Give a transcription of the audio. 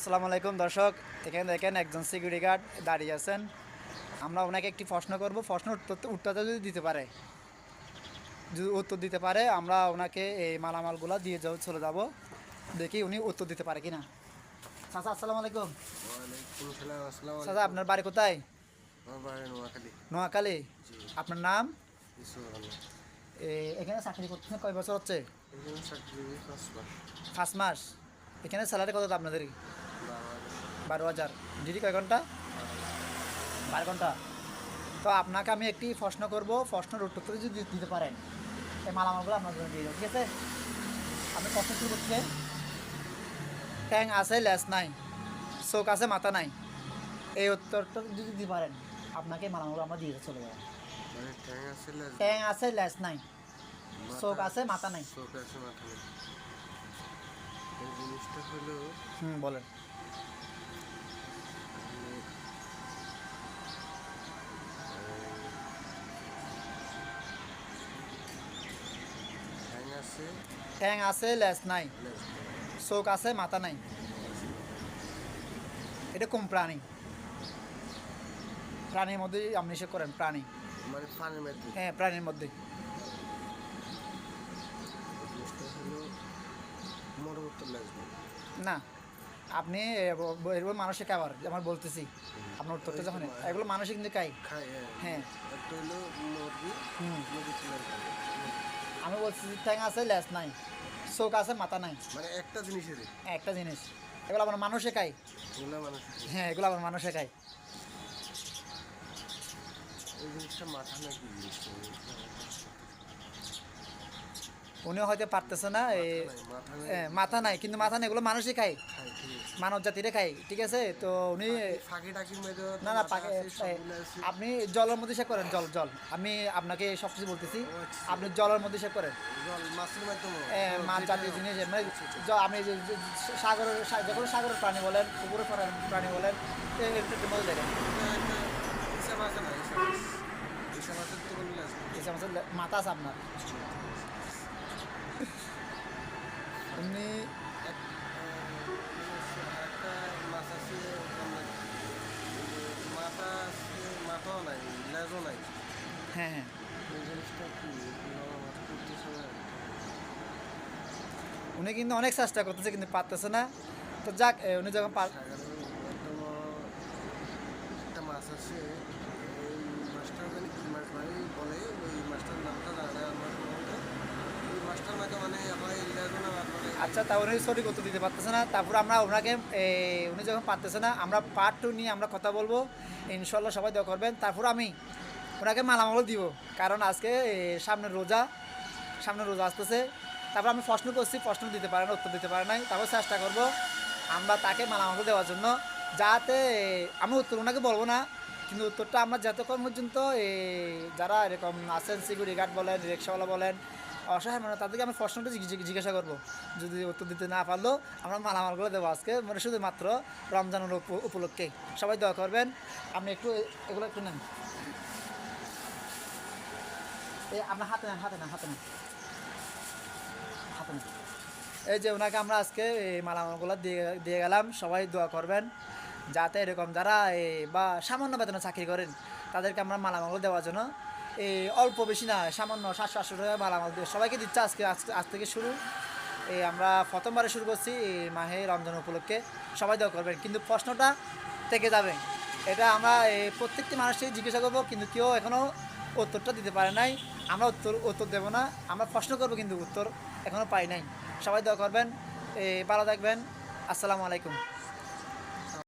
আসসালামু আলাইকুম দর্শক, এখানে দেখেন একজন সিকিউরিটি গার্ড দাঁড়িয়ে আছেন। আমরা ওনাকে একটি প্রশ্ন করব, প্রশ্ন উত্তরটা যদি দিতে পারে, যদি উত্তর দিতে পারে আমরা ওনাকে এই মালামালগুলো দিয়ে চলে যাব। দেখি উনি উত্তর দিতে পারে কিনা। চাচা আসসালামু আলাইকুম। ওয়ালাইকুম সালাম। আসসালামু চাচা আলাইকুম। আপনার বাড়ি কোথায়? আমার বাড়ি নোয়াখালী। নোয়াখালী। জি। আপনার নাম? ইসুর আলম। এখানে চাকরি করতেছেন কয় বছর হচ্ছে? এখানে চাকরি 5 মাস। 5 মাস। এখানে স্যালারি কত আপনাদের? 12,000। 12,000। ডিউটি কয় ঘন্টা? 12 ঘন্টা। তো আপনাকে আমি একটি প্রশ্ন করব, প্রশ্নের উত্তর যদি দিতে পারেন এই মালামালগুলো আপনার জন্য দিয়ে দেবো, ঠিক আছে? আপনি প্রশ্ন শুরু করছেন। ট্যাং আছে লেস নাই, চোখ আছে মাথা নাই, এই উত্তরটা যদি দিতে পারেন আপনাকে মালামালগুলো আমরা দিয়ে চলে যাবো। মানে ঠ্যাং আছে লেজ ট্যাং আছে লেস নাই, মাথা- চোখ আছে মাথা নাই। চোখ আছে মাথা নেই। এই জিনিসটা হলো বলেন। মানে, ঠ্যাং আছে ট্যাং আছে লেস নাই, লেজ নেই। চোখ আছে মাথা নাই, এটা কোন প্রাণী? প্রাণীর মধ্যে আপনি সে করেন প্রাণী। মানে পানির মধ্যে। হ্যাঁ, প্রাণীর মধ্যে। এই জিনিসটা হলো মরমত্ত লেজ নেই। না, আপনি এরকম মানসিক আবার আমার বলতেছি আপনার উত্তরটা যখন এগুলো মানসিক কিন্তু কাই। খায়, হ্যাঁ। একটা হলো মুরগি। হুম। মুরগি লেজ নেই। আমি বলছি ট্যাং আছে লেজ নাই, চোখ আছে মাথা নাই, মানে একটা জিনিসেরই একটা জিনিস। এগুলো আবার মানুষে খায়। এগুলো মানুষ। হ্যাঁ, এগুলো আবার মানুষে খায়। এই জিনিসটা মাথা নাকি জিনিসটা উনিও হয়তো পারতেছে না। মাথা নাই। মাথা নাই, কিন্তু মাথা নেই, এগুলো মানুষই খায়, খায়, ঠিক আছে। মানব জাতিরে খায়, ঠিক আছে? তো উনি ফাঁকি টাকির মধ্যে তো না না মাথা আছে, এ, সবগুলো আছে। আপনি জলের মধ্যে শেভ করেন, জল জল। আমি আপনাকে সব কিছু বলতেছি, ও আচ্ছা। আপনি জলের মধ্যে শেভ করেন। জল মাছের মাধ্যমে মাছ জাতীয় জিনিস, মানে আপনি সাগরের যখন সাগরের প্রাণী বলেন, পুকুরের প্রাণী বলেন, এর মধ্যে দেখেন হিসাব আছে না, হিসাব আছে। হিসাব আছে তো বললে আছে। ইসে মাছের মাথা আছে আপনার। এমনি এক- একটা মাছ আছে আপনার, মাথা আছে, মাথাও নাই, লেজও নাই। হ্যাঁ হ্যাঁ, এই জিনিসটা কি মাথা করতেছে না। উনি কিন্তু অনেক চেষ্টা করতেছে কিন্তু পারতেছে না। তো যাক, উনি যখন সাগরের একদম একটা মাছ আছে, ওই মাছটার মানে কি মাছ ভাই বলে, ওই মাছটার নামটা জানা আমার মনে। ওই মাছটার মধ্যে মানে হয় লেজও না, মানে আচ্ছা, তা উনি সঠিক উত্তর দিতে পারতেছে না। তারপর আমরা ওনাকে উনি যখন পারতেছে না, আমরা পার্ট 2 নিয়ে আমরা কথা বলবো ইনশাল্লাহ, সবাই দোয়া করবেন। তারপর আমি ওনাকে মালামাল দিব, কারণ আজকে সামনে রোজা আসতেছে। তারপর আমি প্রশ্ন করছি, প্রশ্ন দিতে পারে না, উত্তর দিতে পারে নাই। তারপর চেষ্টা করব আমরা তাকে মালামাল দেওয়ার জন্য, যাতে আমি উত্তর ওনাকে বলবো না, কিন্তু উত্তরটা আমরা যতক্ষণ পর্যন্ত যারা এরকম আছেন, সিকিউরিটি গার্ড বলেন, রিক্সাওয়ালা বলেন, অসহায় মানে তাদেরকে আমি প্রশ্নটা জিজ্ঞাসা করবো। যদি উত্তর দিতে না পারলেও আমরা মালামালগুলো দেবো আজকে, মানে শুধুমাত্র রমজানের উপলক্ষে। সবাই দোয়া করবেন। আপনি একটু এগুলো একটু নেন, আপনার হাতে নেন, হাতে নেন, হাতে নেন, হাতে নেন। এই যে ওনাকে আমরা আজকে এই মালামালগুলো দিয়ে গেলাম। সবাই দোয়া করবেন যাতে এরকম যারা বা সামান্য বেতনে চাকরি করেন তাদেরকে আমরা মালামাল দেওয়ার জন্য অল্প বেশি না, সামান্য 700-800 টাকা মালামাল দিয়ে সবাইকে দিচ্ছে। আজ থেকে শুরু, আমরা প্রথমবারে শুরু করছি এই মাহে রমজান উপলক্ষে। সবাই দোয়া করবেন, কিন্তু প্রশ্নটা থেকে যাবে। এটা আমরা প্রত্যেকটি মানুষকে জিজ্ঞাসা করবো, কিন্তু কেউ এখনও উত্তরটা দিতে পারে নাই। আমরা উত্তর দেবো না, আমরা প্রশ্ন করবো, কিন্তু উত্তর এখনও পাই নাই। সবাই দোয়া করবেন, ভালো থাকবেন। আসসালামু আলাইকুম।